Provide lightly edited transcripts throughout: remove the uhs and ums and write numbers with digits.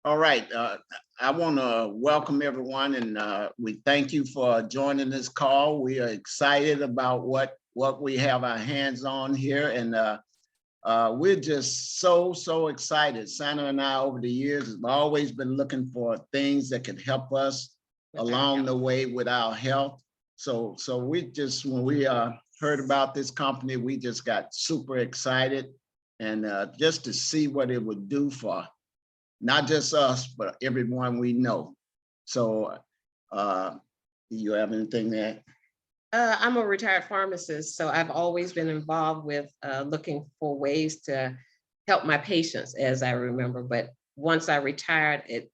All right. I want to welcome everyone, and we thank you for joining this call. We are excited about what we have our hands on here, and we're just so excited. Santa and I, over the years, have always been looking for things that could help us along the way with our health. So we just, when we heard about this company, we just got super excited, and just to see what it would do for not just us, but everyone we know. So you have anything there? I'm a retired pharmacist, so I've always been involved with looking for ways to help my patients, as I remember. But once I retired, it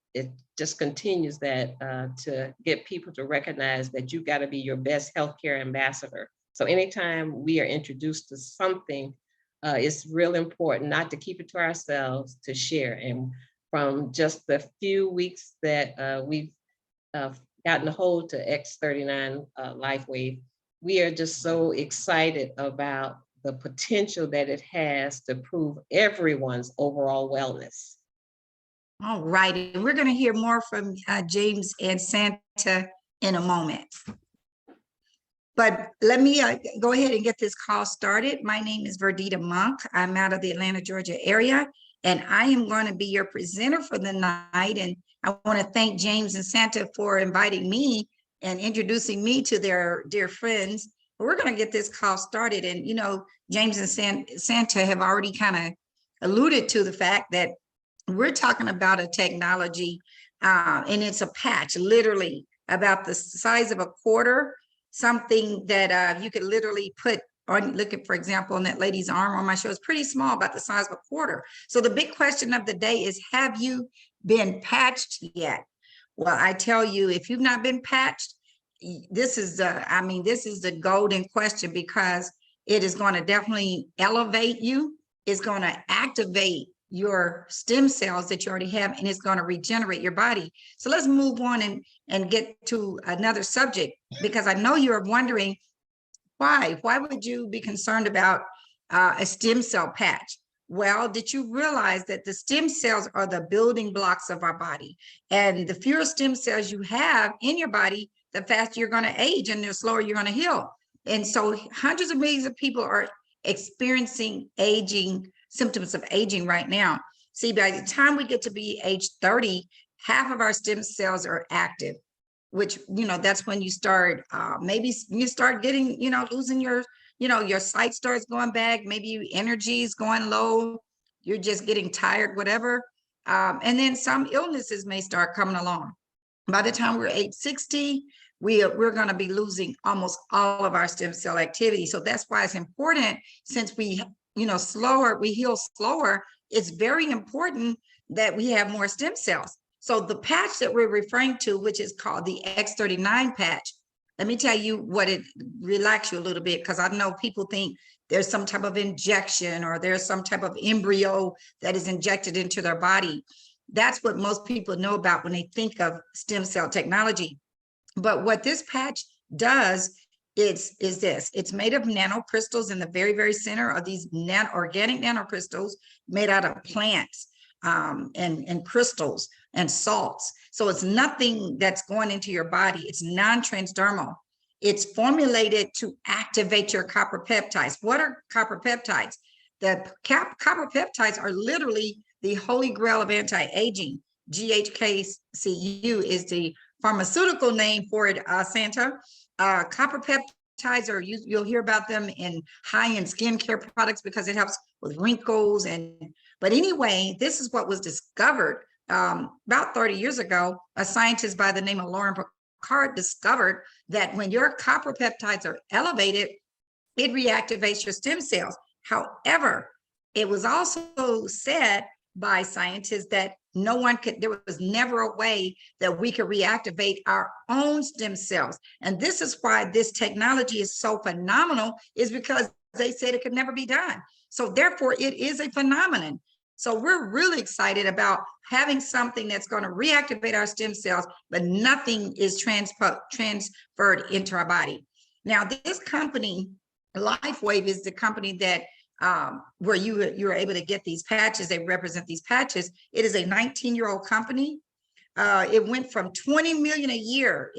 just continues that to get people to recognize that you got to be your best healthcare ambassador. So anytime we are introduced to something, it's real important not to keep it to ourselves, to share. And from just the few weeks that we've gotten a hold to X39 LifeWave, we are just so excited about the potential that it has to improve everyone's overall wellness. All right, and we're going to hear more from James and Santa in a moment. But let me go ahead and get this call started. My name is Verdita Monk. I'm out of the Atlanta, Georgia area, and I am going to be your presenter for the night. And I want to thank James and Santa for inviting me and introducing me to their dear friends. We're going to get this call started. And, you know, James and Santa have already kind of alluded to the fact that we're talking about a technology, and it's a patch, literally about the size of a quarter, something that you could literally put on, look at, for example, on that lady's arm on my show. It's pretty small, about the size of a quarter. So the big question of the day is, have you been patched yet? Well, I tell you, if you've not been patched, this is this is the golden question, because it is going to definitely elevate you. It's going to activate your stem cells that you already have, and it's going to regenerate your body. So let's move on and get to another subject, because I know you're wondering why would you be concerned about a stem cell patch? Well, did you realize that the stem cells are the building blocks of our body, and the fewer stem cells you have in your body, the faster you're going to age, and the slower you're going to heal. And so hundreds of millions of people are experiencing symptoms of aging right now. See, by the time we get to be age 30, half of our stem cells are active, which, you know, that's when you start, maybe you start getting, you know, losing your, you know, your sight starts going back, maybe your energy is going low, you're just getting tired, whatever. And then some illnesses may start coming along. By the time we're age 60, we're going to be losing almost all of our stem cell activity. So that's why it's important, since we, you know, we heal slower, it's very important that we have more stem cells. So the patch that we're referring to, which is called the X39 patch, let me tell you what it relax you a little bit, because I know people think there's some type of injection or there's some type of embryo that is injected into their body. That's what most people know about when they think of stem cell technology. But what this patch does is this: it's made of nanocrystals in the very center of these organic nanocrystals made out of plants and crystals and salts. So it's nothing that's going into your body. It's non-transdermal. It's formulated to activate your copper peptides. What are copper peptides? The copper peptides are literally the holy grail of anti-aging. GHKCU is the pharmaceutical name for it, Santa. Copper peptides are you'll hear about them in high-end skincare products because it helps with wrinkles. But anyway, this is what was discovered about 30 years ago. A scientist by the name of Lauren Picard discovered that when your copper peptides are elevated, it reactivates your stem cells. However, it was also said by scientists that there was never a way that we could reactivate our own stem cells. And this is why this technology is so phenomenal, is because they said it could never be done. So therefore, it is a phenomenon. So we're really excited about having something that's going to reactivate our stem cells, but nothing is transferred into our body. Now, this company, LifeWave, is the company that where you were able to get these patches. They represent these patches. It is a 19-year-old company. It went from 20 million a year.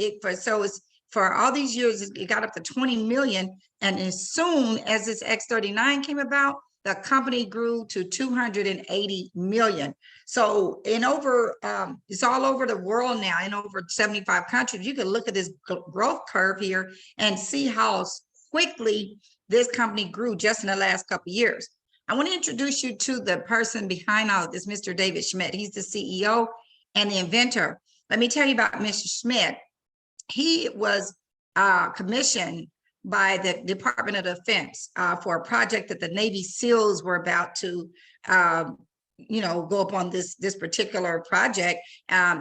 For all these years, it got up to 20 million. And as soon as this X39 came about, the company grew to 280 million. So it's all over the world now, in over 75 countries. You can look at this growth curve here and see how quickly this company grew just in the last couple of years. I want to introduce you to the person behind all of this, Mr. David Schmidt. He's the CEO and the inventor. Let me tell you about Mr. Schmidt. He was commissioned by the Department of Defense for a project that the Navy SEALs were about to, go up on this particular project.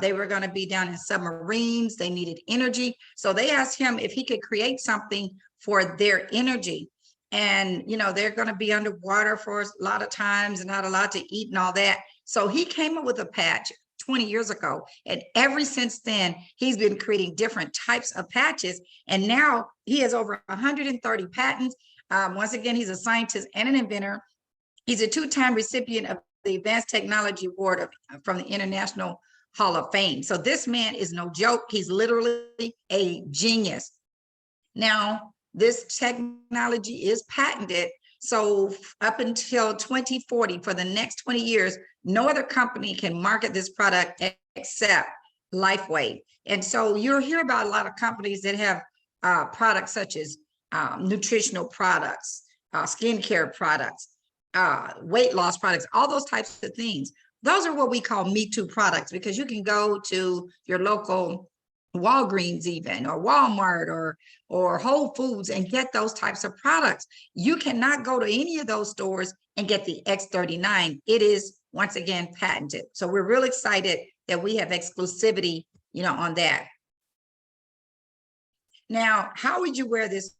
They were going to be down in submarines. They needed energy. So they asked him if he could create something for their energy. And, they're going to be underwater for a lot of times and not allowed to eat and all that. So he came up with a patch 20 years ago. And ever since then, he's been creating different types of patches. And now he has over 130 patents. Once again, he's a scientist and an inventor. He's a two-time recipient of the Advanced Technology Award from the International Hall of Fame. So this man is no joke. He's literally a genius. Now, this technology is patented. So up until 2040, for the next 20 years, no other company can market this product except Lifeway. And so you'll hear about a lot of companies that have products such as nutritional products, skincare products, weight loss products, all those types of things. Those are what we call Me Too products, because you can go to your local Walgreens even, or Walmart, or Whole Foods and get those types of products. You cannot go to any of those stores and get the X39. It is, once again, patented. So we're real excited that we have exclusivity, on that. Now, how would you wear this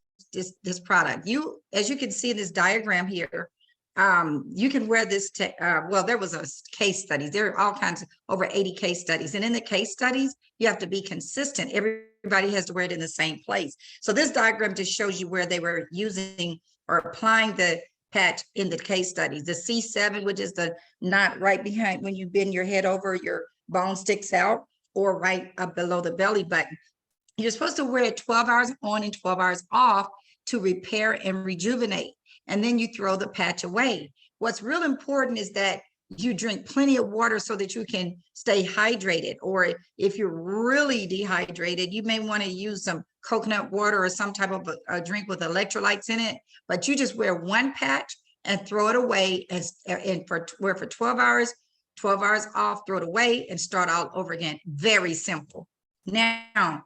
product? As you can see in this diagram here, you can wear this there was a case studies. There are all kinds of over 80 case studies. And in the case studies, you have to be consistent. Everybody has to wear it in the same place. So this diagram just shows you where they were using or applying the patch in the case studies. The C7, which is the knot right behind when you bend your head over, your bone sticks out, or right up below the belly button. You're supposed to wear it 12 hours on and 12 hours off to repair and rejuvenate. And then you throw the patch away. What's real important is that you drink plenty of water so that you can stay hydrated. Or if you're really dehydrated, you may want to use some coconut water or some type of a drink with electrolytes in it. But you just wear one patch and throw it away wear for 12 hours, 12 hours off, throw it away and start all over again. Very simple. Now,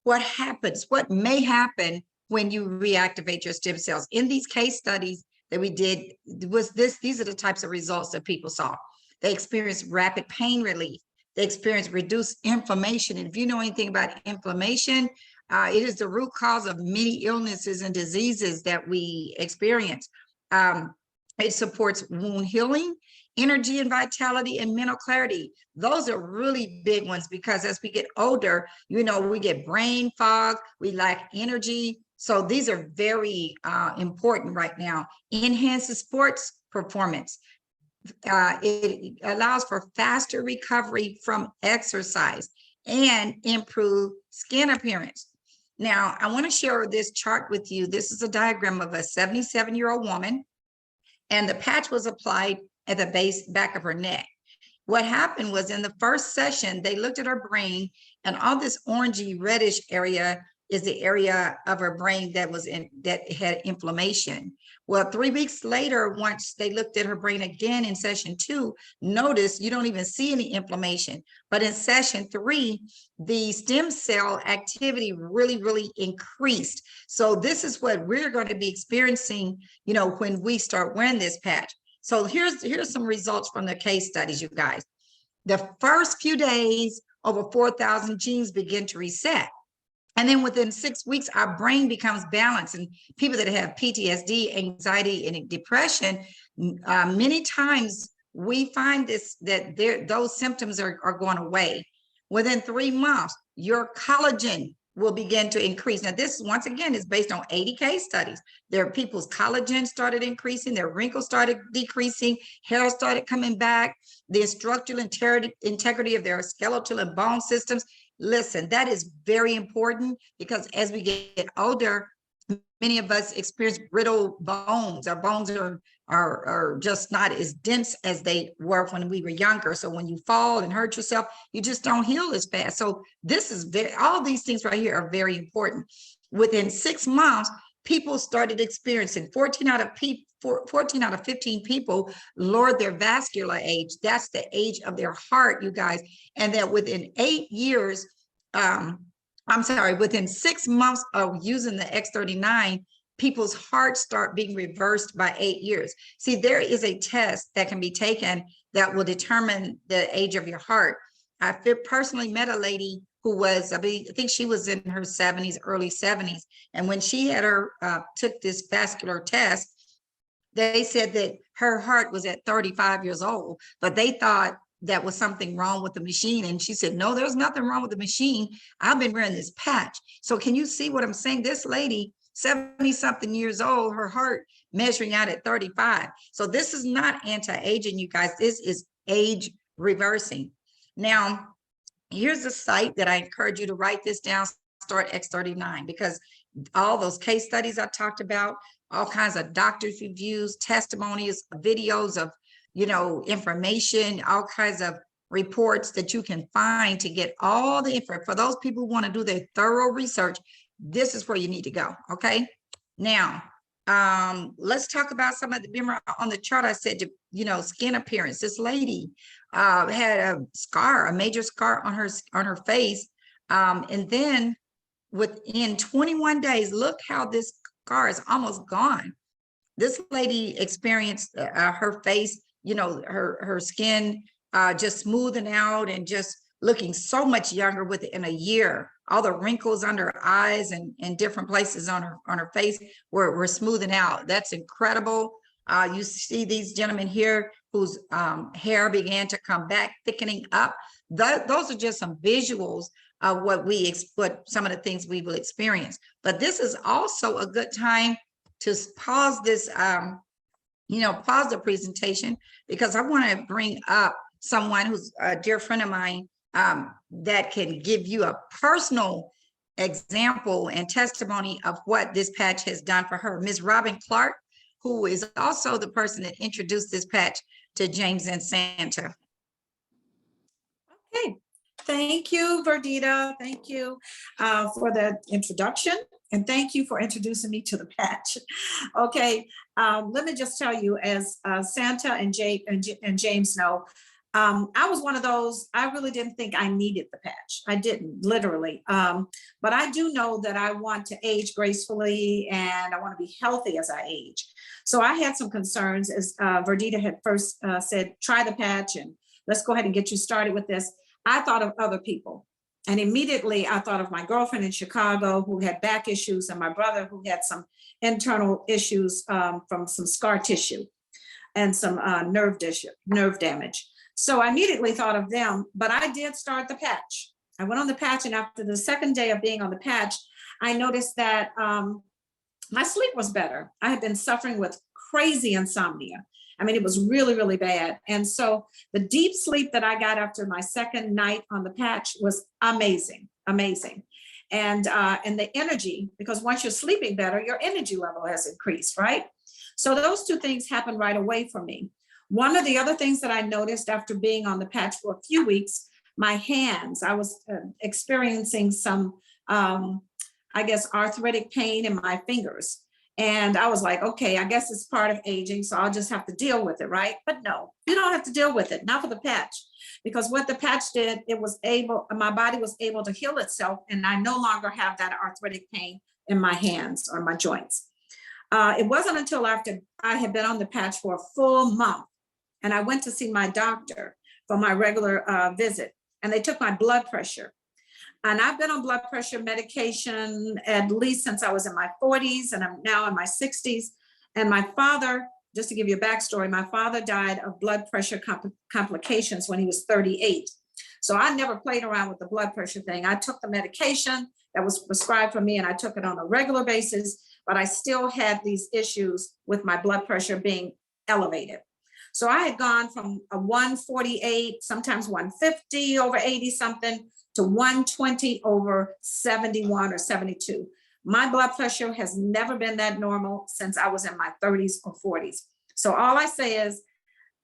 what happens? What may happen when you reactivate your stem cells? In these case studies that we did, these are the types of results that people saw. They experienced rapid pain relief. They experienced reduced inflammation. And if you know anything about inflammation, it is the root cause of many illnesses and diseases that we experience. It supports wound healing, energy and vitality, and mental clarity. Those are really big ones, because as we get older, we get brain fog, we lack energy. So these are very important right now. Enhances sports performance. It allows for faster recovery from exercise and improve skin appearance. Now, I want to share this chart with you. This is a diagram of a 77-year-old woman, and the patch was applied at the back of her neck. What happened was, in the first session, they looked at her brain, and all this orangey reddish area is the area of her brain that had inflammation. Well, 3 weeks later, once they looked at her brain again in session 2, notice you don't even see any inflammation. But in session 3, the stem cell activity really, really increased. So this is what we're going to be experiencing, when we start wearing this patch. So here's some results from the case studies, you guys. The first few days, over 4,000 genes begin to reset. And then within 6 weeks, our brain becomes balanced. And people that have PTSD, anxiety, and depression, many times we find those symptoms are going away. Within 3 months, your collagen will begin to increase. Now, this once again is based on 80 case studies. Their people's collagen started increasing, their wrinkles started decreasing, hair started coming back, the structural integrity of their skeletal and bone systems. Listen, that is very important because as we get older, many of us experience brittle bones. Our bones are just not as dense as they were when we were younger. So when you fall and hurt yourself, you just don't heal as fast. So this is all these things right here are very important. Within 6 months, people started experiencing 14 out of 15 people lowered their vascular age. That's the age of their heart, you guys. And that within 8 years, within 6 months of using the X39, people's hearts start being reversed by 8 years. See, there is a test that can be taken that will determine the age of your heart. I personally met a lady who was, I think she was in her 70s, early 70s. And when she had took this vascular test, they said that her heart was at 35 years old, but they thought that was something wrong with the machine. And she said, no, there's nothing wrong with the machine. I've been wearing this patch. So can you see what I'm saying? This lady, 70 something years old, her heart measuring out at 35. So this is not anti-aging, you guys. This is age reversing. Now, here's a site that I encourage you to write this down, Start X39, because all those case studies I talked about, all kinds of doctors' reviews, testimonies, videos of, information, all kinds of reports that you can find to get all the info. For those people who want to do their thorough research, this is where you need to go. Okay. Now, let's talk about some of the, remember on the chart, I said, skin appearance. This lady had a major scar on her face. And then within 21 days, look how this scar is almost gone. This lady experienced her face, her skin just smoothing out and just looking so much younger within a year. All the wrinkles under her eyes and different places on her face were smoothing out. That's incredible. You see these gentlemen here whose hair began to come back, thickening up. Those are just some visuals of what some of the things we will experience. But this is also a good time to pause this, pause the presentation, because I want to bring up someone who's a dear friend of mine that can give you a personal example and testimony of what this patch has done for her. Ms. Robin Clark, who is also the person that introduced this patch to James and Santa. Okay, thank you, Verdita. Thank you for the introduction, and thank you for introducing me to the patch. Okay, let me just tell you, as Santa and James know, I was one of those, I really didn't think I needed the patch. I didn't, literally. But I do know that I want to age gracefully and I want to be healthy as I age. So I had some concerns, as Verdita had first said, try the patch and let's go ahead and get you started with this. I thought of other people. And immediately I thought of my girlfriend in Chicago who had back issues, and my brother who had some internal issues from some scar tissue and some nerve damage. So I immediately thought of them, but I did start the patch. I went on the patch, and after the second day of being on the patch, I noticed that my sleep was better. I had been suffering with crazy insomnia. I mean, it was really, really bad. And so the deep sleep that I got after my second night on the patch was amazing, amazing. And the energy, because once you're sleeping better, your energy level has increased, right? So those two things happened right away for me. One of the other things that I noticed after being on the patch for a few weeks, my hands, I was experiencing some, I guess, arthritic pain in my fingers. And I was like, okay, I guess it's part of aging, so I'll just have to deal with it, right? But no, you don't have to deal with it, not for the patch. Because what the patch did, my body was able to heal itself, and I no longer have that arthritic pain in my hands or my joints. It wasn't until after I had been on the patch for a full month, and I went to see my doctor for my regular visit, and they took my blood pressure. And I've been on blood pressure medication at least since I was in my 40s, and I'm now in my 60s. And my father, just to give you a backstory, my father died of blood pressure complications when he was 38. So I never played around with the blood pressure thing. I took the medication, that was prescribed for me, and I took it on a regular basis, but I still had these issues with my blood pressure being elevated. So I had gone from a 148, sometimes 150 over 80 something, to 120 over 71 or 72. My blood pressure has never been that normal since I was in my 30s or 40s. So all I say is,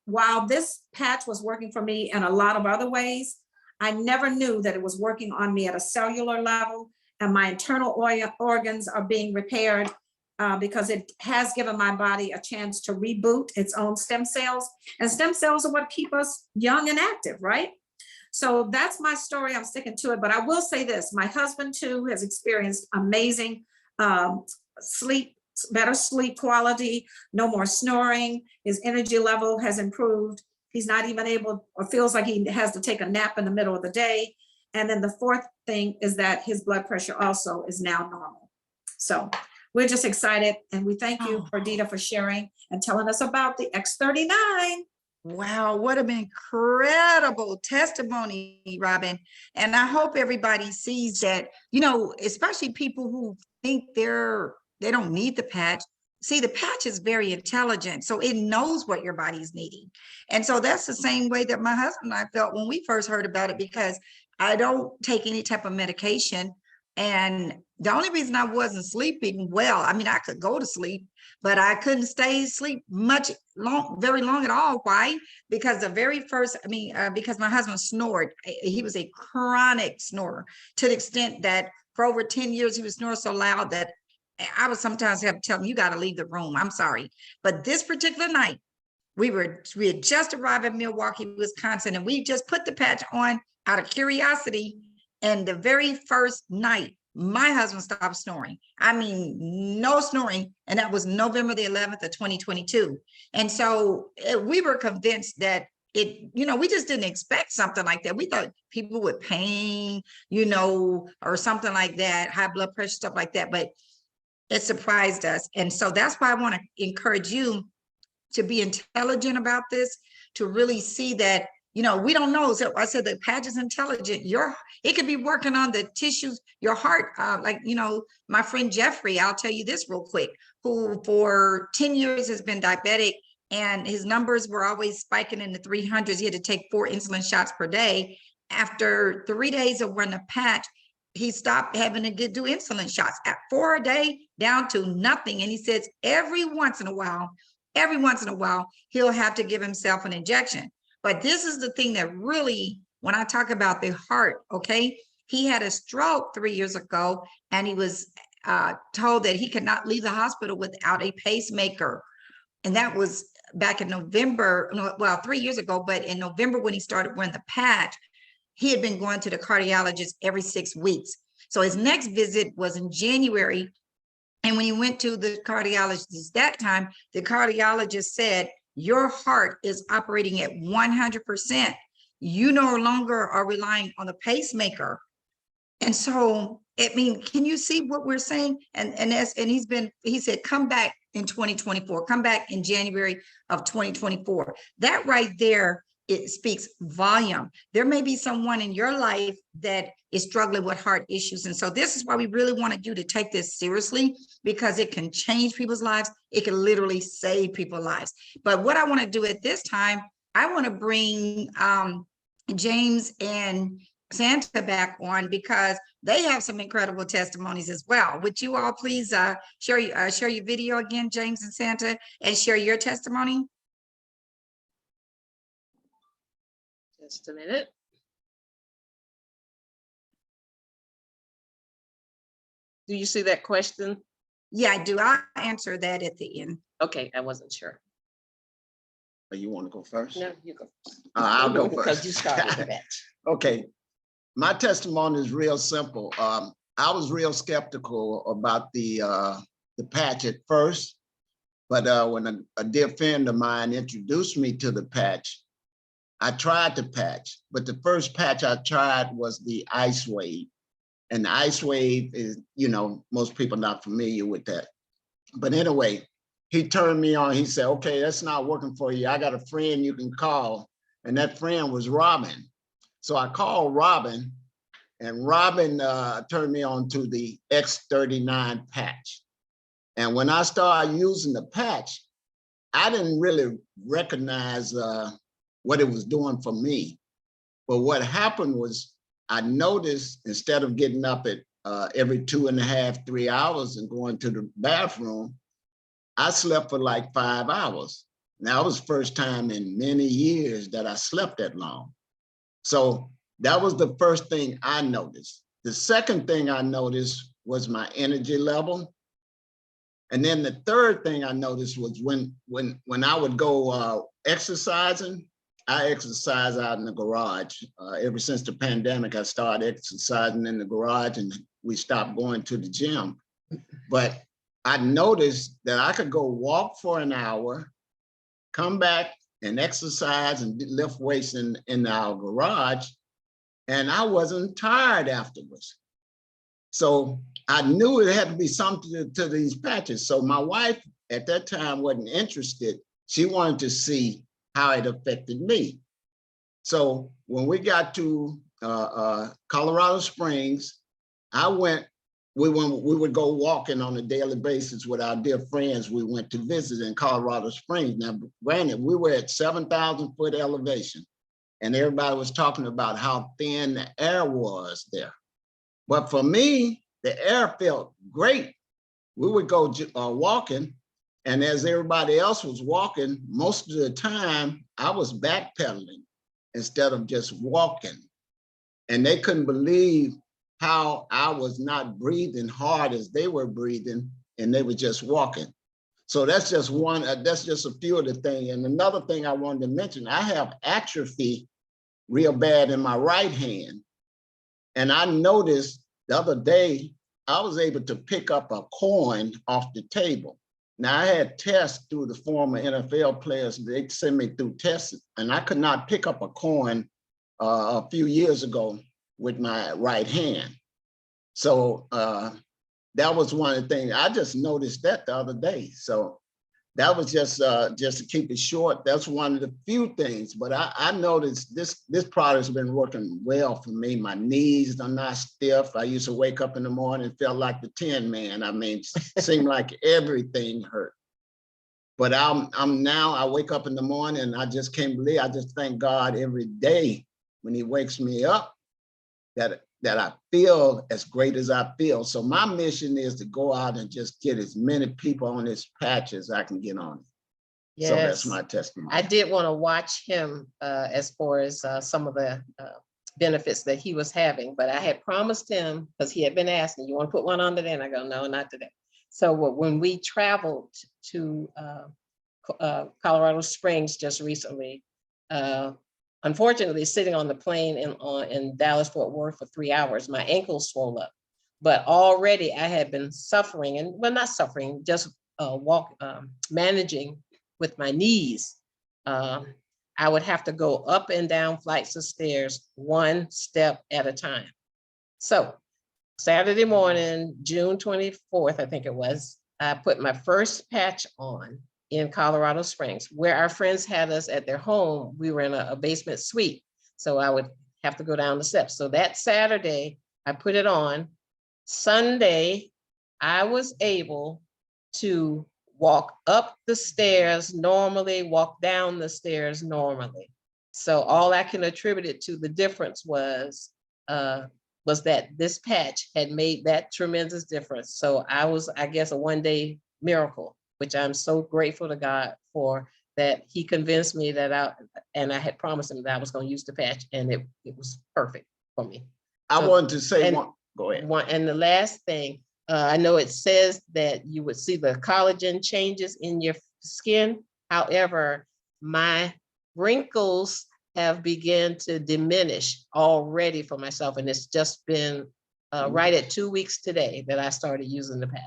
while this patch was working for me in a lot of other ways, I never knew that it was working on me at a cellular level, and my internal organs are being repaired because it has given my body a chance to reboot its own stem cells. And stem cells are what keep us young and active, right? So that's my story. I'm sticking to it. But I will say this, my husband too has experienced amazing sleep, better sleep quality, no more snoring. His energy level has improved. He's not even able, or feels like he has to take a nap in the middle of the day. And then the fourth thing is that his blood pressure also is now normal. So we're just excited. And we thank you, Perdita, for sharing and telling us about the X39. Wow, what an incredible testimony, Robin. And I hope everybody sees that, you know, especially people who think they don't need the patch. See, the patch is very intelligent, so it knows what your body's needing. And so that's the same way that my husband and I felt when we first heard about it, because I don't take any type of medication. And the only reason I wasn't sleeping well, I mean, I could go to sleep, but I couldn't stay asleep very long at all. Why? Because the very first, because my husband snored. He was a chronic snorer, to the extent that for over 10 years, he was snoring so loud that I would sometimes have to tell him, you got to leave the room. I'm sorry. But this particular night, we had just arrived in Milwaukee, Wisconsin, and we just put the patch on out of curiosity. And the very first night, my husband stopped snoring. I mean, no snoring. And that was November the 11th of 2022. And so we were convinced that we just didn't expect something like that. We thought people with pain, or something like that, high blood pressure, stuff like that. But it surprised us. And so that's why I want to encourage you to be intelligent about this, to really see that, we don't know. So I said the patch is intelligent. It could be working on the tissues, your heart. My friend Jeffrey, I'll tell you this real quick, who for 10 years has been diabetic, and his numbers were always spiking in the 300s. He had to take 4 insulin shots per day. After 3 days of wearing the patch, he stopped having to do insulin shots at 4 a day, down to nothing. And he says every once in a while, he'll have to give himself an injection. But this is the thing that really, when I talk about the heart, okay, he had a stroke 3 years ago, and he was told that he could not leave the hospital without a pacemaker. And that was back in November, 3 years ago, but in November when he started wearing the patch, he had been going to the cardiologist every 6 weeks. So his next visit was in January. And when he went to the cardiologist that time, the cardiologist said, your heart is operating at 100%. You no longer are relying on the pacemaker. And so, can you see what we're saying? He said, come back in 2024, come back in January of 2024. That right there, it speaks volume. There may be someone in your life that is struggling with heart issues. And so this is why we really wanted you to take this seriously, because it can change people's lives. It can literally save people's lives. But what I want to do at this time, I want to bring James and Santa back on, because they have some incredible testimonies as well. Would you all please share your video again, James and Santa, and share your testimony? Just a minute. Do you see that question? Yeah, I do. I'll answer that at the end. Okay, I wasn't sure. You want to go first? No, you go. I'll go first. Because you started with that. Okay, my testimony is real simple. I was real skeptical about the patch at first, but when a dear friend of mine introduced me to the patch, I tried the patch, but the first patch I tried was the Ice Wave. And the Ice Wave is, most people not familiar with that. But anyway, he turned me on. He said, okay, that's not working for you. I got a friend you can call. And that friend was Robin. So I called Robin, And Robin turned me on to the X39 patch. And when I started using the patch, I didn't really recognize what it was doing for me. But what happened was I noticed instead of getting up at every 2.5, 3 hours and going to the bathroom, I slept for like 5 hours. Now, it was the first time in many years that I slept that long. So that was the first thing I noticed. The second thing I noticed was my energy level. And then the third thing I noticed was when I would go exercising, I exercise out in the garage. Ever since the pandemic, I started exercising in the garage and we stopped going to the gym. But I noticed that I could go walk for an hour, come back and exercise and lift weights in our garage, and I wasn't tired afterwards. So I knew it had to be something to these patches. So my wife at that time wasn't interested. She wanted to see how it affected me. So when we got to Colorado Springs, we would go walking on a daily basis with our dear friends we went to visit in Colorado Springs. Now, granted, we were at 7,000 foot elevation and everybody was talking about how thin the air was there. But for me, the air felt great. We would go walking, and as everybody else was walking, most of the time I was backpedaling instead of just walking. And they couldn't believe how I was not breathing hard as they were breathing, and they were just walking. So that's just one, that's just a few of the things. And another thing I wanted to mention, I have atrophy real bad in my right hand. And I noticed the other day, I was able to pick up a coin off the table. Now I had tests through the former NFL players, they sent me through tests, and I could not pick up a coin a few years ago with my right hand. So that was one of the things, I just noticed that the other day. So that was just to keep it short. That's one of the few things, but I noticed this product's been working well for me. My knees are not stiff. I used to wake up in the morning and felt like the Tin Man. I mean, seemed like everything hurt. But I'm now, I wake up in the morning and I just can't believe, I just thank God every day when he wakes me up that I feel as great as I feel. So my mission is to go out and just get as many people on this patch as I can get on it. Yes. So that's my testimony. I did want to watch him as far as some of the benefits that he was having, but I had promised him, because he had been asking, you want to put one on today? And I go, no, not today. So when we traveled to Colorado Springs just recently, unfortunately, sitting on the plane in Dallas-Fort Worth for 3 hours, my ankles swelled up. But already I had been suffering, and well, not suffering, just managing with my knees. I would have to go up and down flights of stairs, one step at a time. So Saturday morning, June 24th, I think it was, I put my first patch on in Colorado Springs, where our friends had us at their home. We were in a basement suite, so I would have to go down the steps. So that Saturday, I put it on. Sunday, I was able to walk up the stairs normally, walk down the stairs normally. So all I can attribute it to, the difference was that this patch had made that tremendous difference. So I guess, a one-day miracle, which I'm so grateful to God for, that he convinced me that I had promised him that I was going to use the patch, and it was perfect for me. I wanted to say one, go ahead. And the last thing, I know it says that you would see the collagen changes in your skin. However, my wrinkles have begun to diminish already for myself. And it's just been right at 2 weeks today that I started using the patch.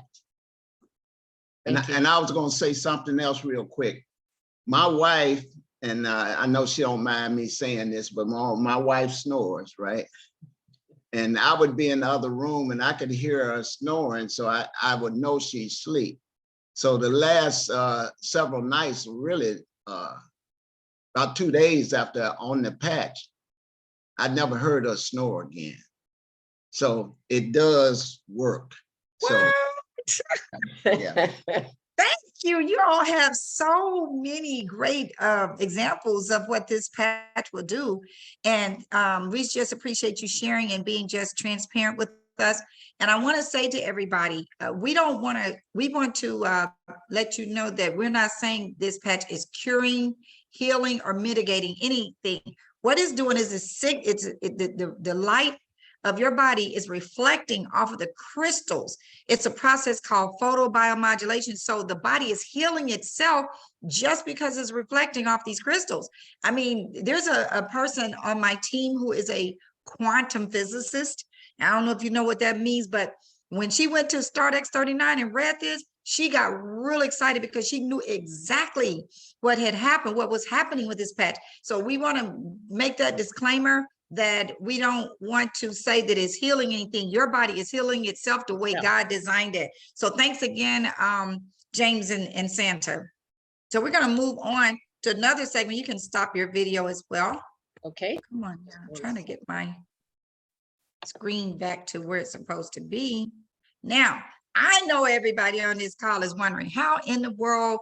And I was going to say something else real quick. My wife, and I know she don't mind me saying this, but my wife snores, right? And I would be in the other room and I could hear her snoring, so I would know she's asleep. So the last several nights, really about 2 days after on the patch, I never heard her snore again. So it does work. So, yeah. Thank you. You all have so many great examples of what this patch will do. And we just appreciate you sharing and being just transparent with us. And I want to say to everybody, we want to let you know that we're not saying this patch is curing, healing, or mitigating anything. What it's doing is the light of your body is reflecting off of the crystals. It's a process called photobiomodulation. So the body is healing itself just because it's reflecting off these crystals. I mean, there's a person on my team who is a quantum physicist. I don't know if you know what that means, but when she went to StartX 39 and read this, she got real excited because she knew exactly what had happened, what was happening with this patch. So we want to make that disclaimer that we don't want to say that it's healing anything. Your body is healing itself the way God designed it. So thanks again, James and Santa. So we're going to move on to another segment. You can stop your video as well. Okay. Come on now. I'm trying to get my screen back to where it's supposed to be. Now, I know everybody on this call is wondering how in the world,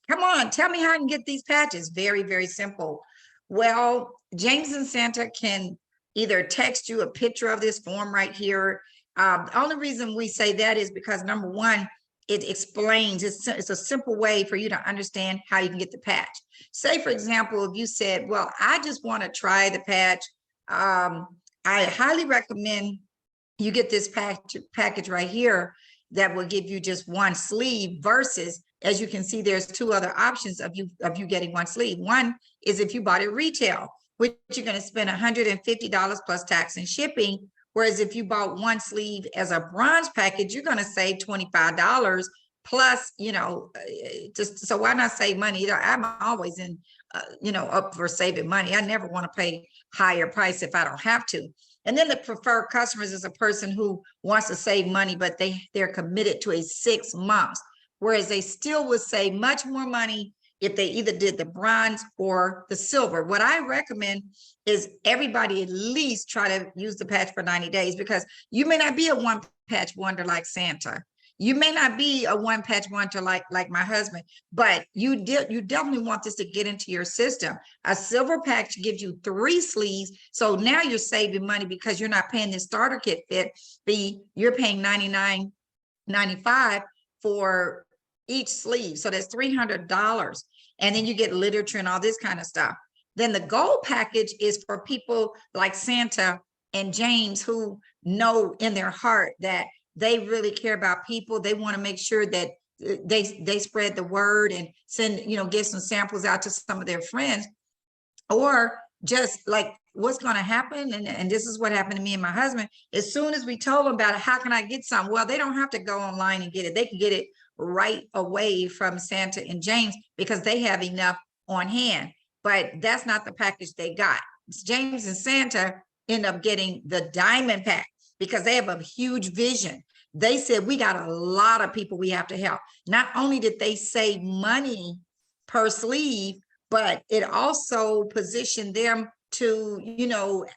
come on, tell me how I can get these patches. Very, very simple. Well, James and Santa can either text you a picture of this form right here. The only reason we say that is because number one, it explains, it's a simple way for you to understand how you can get the patch. Say, for example, if you said, well, I just want to try the patch. I highly recommend you get this package right here that will give you just one sleeve versus, as you can see, there's two other options of you getting one sleeve. One is if you bought it retail, which you're going to spend $150 plus tax and shipping. Whereas if you bought one sleeve as a bronze package, you're going to save $25 plus, just so why not save money? I'm always in, up for saving money. I never want to pay higher price if I don't have to. And then the preferred customers is a person who wants to save money, but they're committed to a 6 months, whereas they still would save much more money if they either did the bronze or the silver. What I recommend is everybody at least try to use the patch for 90 days because you may not be a one patch wonder like Santa. You may not be a one patch wonder like my husband, but you definitely want this to get into your system. A silver patch gives you 3 sleeves. So now you're saving money because you're not paying the starter kit fee. You're paying $99.95 for each sleeve. So that's $300. And then you get literature and all this kind of stuff. Then the gold package is for people like Santa and James who know in their heart that they really care about people. They want to make sure that they spread the word and send, get some samples out to some of their friends, or just like what's going to happen. And this is what happened to me and my husband. As soon as we told them about it, how can I get some? Well, they don't have to go online and get it. They can get it right away from Santa and James because they have enough on hand, but that's not the package they got. James and Santa end up getting the diamond pack because they have a huge vision. They said, we got a lot of people we have to help. Not only did they save money per sleeve, but it also positioned them to,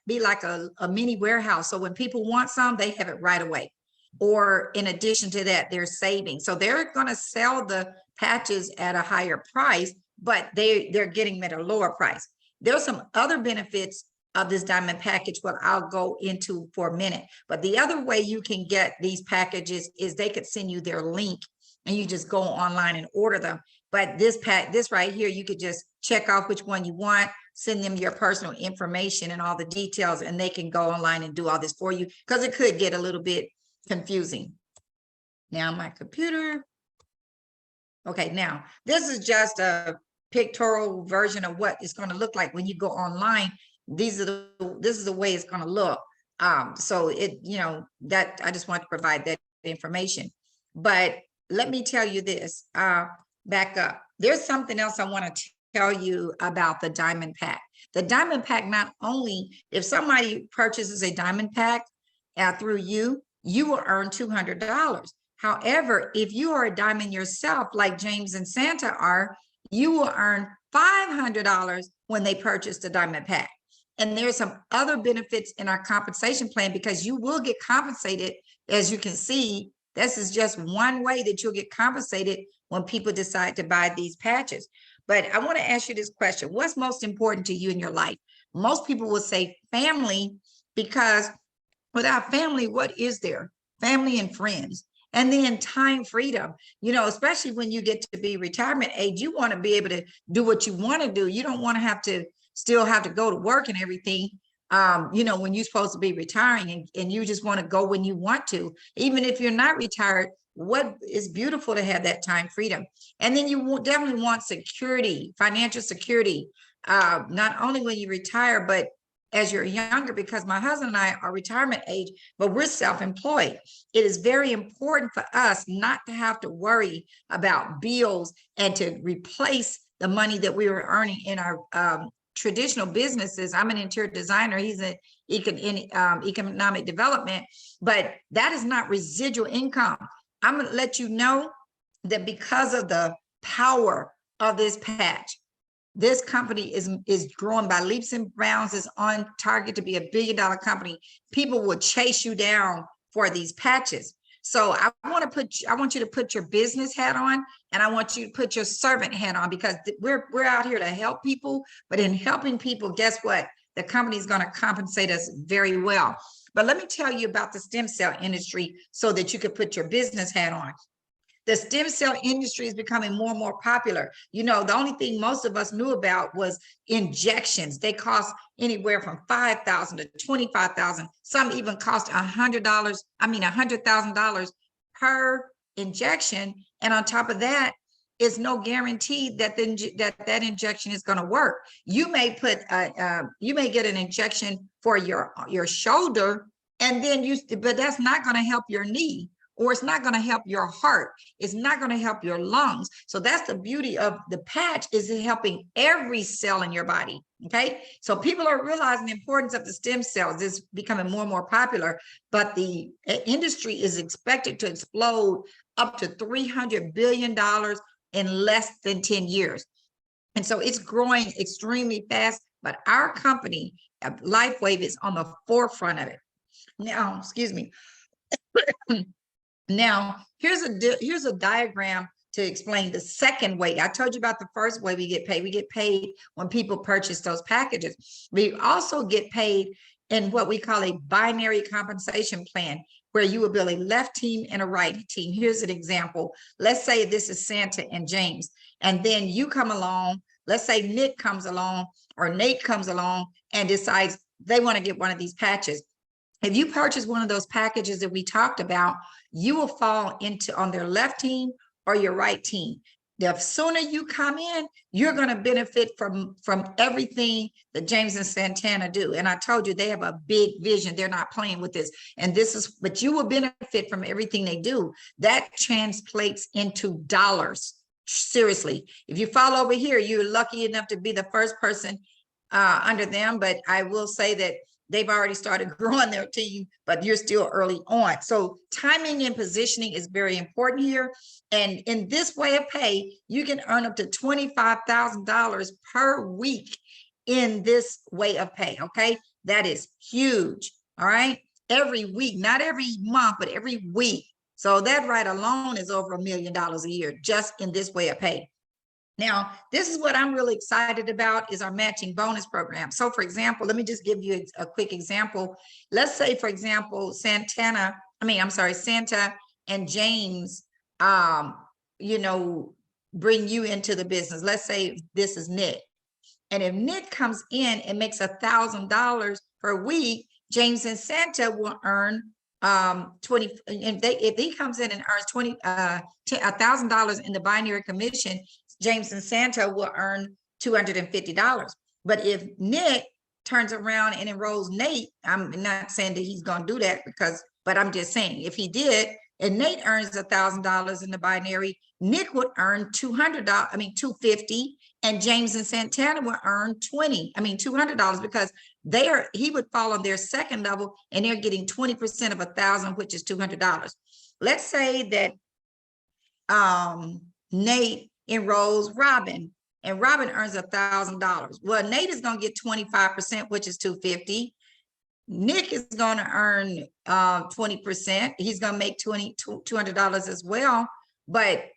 be like a mini warehouse. So when people want some, they have it right away. Or in addition to that, they're saving. So they're going to sell the patches at a higher price, but they're getting them at a lower price. There's some other benefits of this diamond package, what I'll go into for a minute. But the other way you can get these packages is they could send you their link and you just go online and order them. But this right here, you could just check off which one you want, send them your personal information and all the details, and they can go online and do all this for you because it could get a little bit confusing. Now my computer. Okay, now this is just a pictorial version of what it's going to look like when you go online. This is the way it's going to look. So that I just want to provide that information. But let me tell you this, back up. There's something else I want to tell you about the diamond pack. The diamond pack, not only if somebody purchases a diamond pack through you will earn $200. However, if you are a diamond yourself, like James and Santa are, you will earn $500 when they purchase the diamond pack. And there's some other benefits in our compensation plan because you will get compensated. As you can see, this is just one way that you'll get compensated when people decide to buy these patches. But I want to ask you this question. What's most important to you in your life? Most people will say family, because without family, what is there? Family and friends. And then time freedom, especially when you get to be retirement age, you want to be able to do what you want to do. You don't want to still have to go to work and everything, when you're supposed to be retiring, and you just want to go when you want to. Even if you're not retired, what is beautiful to have that time freedom. And then you definitely want security, financial security, not only when you retire, but as you're younger, because my husband and I are retirement age, but we're self-employed. It is very important for us not to have to worry about bills and to replace the money that we were earning in our traditional businesses. I'm an interior designer. He's in economic development, but that is not residual income. I'm going to let you know that because of the power of this patch, this company is growing by leaps and bounds, is on target to be $1 billion company. People will chase you down for these patches. So I want you to put your business hat on, and I want you to put your servant hat on, because we're out here to help people. But in helping people, guess what? The company is going to compensate us very well. But let me tell you about the stem cell industry so that you could put your business hat on. The stem cell industry is becoming more and more popular. The only thing most of us knew about was injections. They cost anywhere from $5,000 to $25,000. Some even cost $100,000 per injection. And on top of that, it's no guarantee that that injection is going to work. You may get an injection for your shoulder, and then but that's not going to help your knee. Or it's not going to help your heart. It's not going to help your lungs. So that's the beauty of the patch, is it helping every cell in your body. Okay. So people are realizing the importance of the stem cells. It's becoming more and more popular, but the industry is expected to explode up to $300 billion in less than 10 years. And so it's growing extremely fast, but our company, LifeWave, is on the forefront of it. Now, excuse me. Now, here's a diagram to explain the second way. I told you about the first way we get paid. We get paid when people purchase those packages. We also get paid in what we call a binary compensation plan, where you will build a left team and a right team. Here's an example. Let's say this is Santa and James, and then you come along. Let's say Nick comes along or Nate comes along and decides they want to get one of these patches. If you purchase one of those packages that we talked about, you will fall into on their left team or your right team. The sooner you come in, you're going to benefit from everything that James and Santana do. And I told you, they have a big vision. They're not playing with this. And but you will benefit from everything they do. That translates into dollars. Seriously, if you fall over here, you're lucky enough to be the first person under them. But I will say that they've already started growing their team, but you're still early on. So timing and positioning is very important here. And in this way of pay, you can earn up to $25,000 per week in this way of pay, okay? That is huge, all right? Every week, not every month, but every week. So that right alone is over $1 million a year, just in this way of pay. Now, this is what I'm really excited about, is our matching bonus program. So for example, let me just give you a quick example. Let's say, for example, Santa and James, bring you into the business. Let's say this is Nick. And if Nick comes in and makes $1,000 per week, James and Santa will earn 20. If he comes in and earns $1,000 in the binary commission, James and Santa will earn $250. But if Nick turns around and enrolls Nate, I'm not saying that he's going to do that but I'm just saying, if he did, and Nate earns $1,000 in the binary, Nick would earn $250, and James and Santana would earn $200, because he would fall on their second level, and they're getting 20% of 1,000, which is $200. Let's say that Nate enrolls Robin, and Robin earns $1,000. Well, Nate is gonna get 25%, which is $250. Nick is gonna earn 20%. He's gonna make $200 as well. But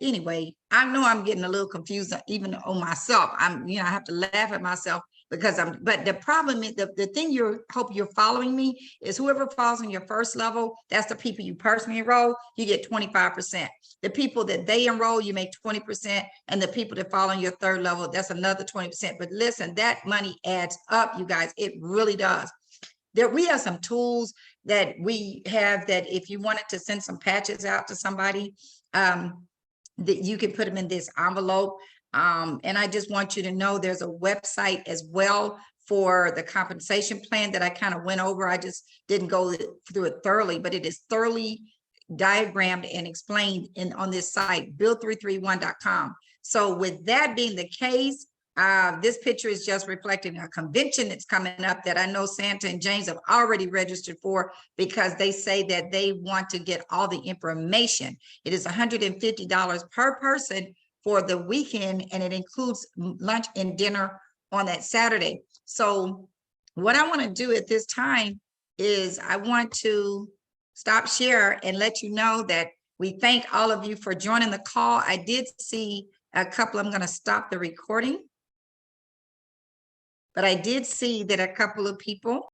anyway, I know I'm getting a little confused even on myself. I have to laugh at myself because but the problem is the thing hope you're following me is whoever falls on your first level, that's the people you personally enroll, you get 25%. The people that they enroll, you make 20%, and the people that fall on your third level, that's another 20%. But listen, that money adds up, you guys, it really does. We have some tools that we have that if you wanted to send some patches out to somebody, that you can put them in this envelope. And I just want you to know there's a website as well for the compensation plan that I kind of went over. I just didn't go through it thoroughly, but it is thoroughly diagrammed and explained on this site, bill331.com. So with that being the case, this picture is just reflecting a convention that's coming up that I know Santa and James have already registered for because they say that they want to get all the information. It is $150 per person for the weekend, and it includes lunch and dinner on that Saturday. So what I want to do at this time is I want to stop share and let you know that we thank all of you for joining the call. I did see a couple, I'm going to stop the recording. But I did see that a couple of people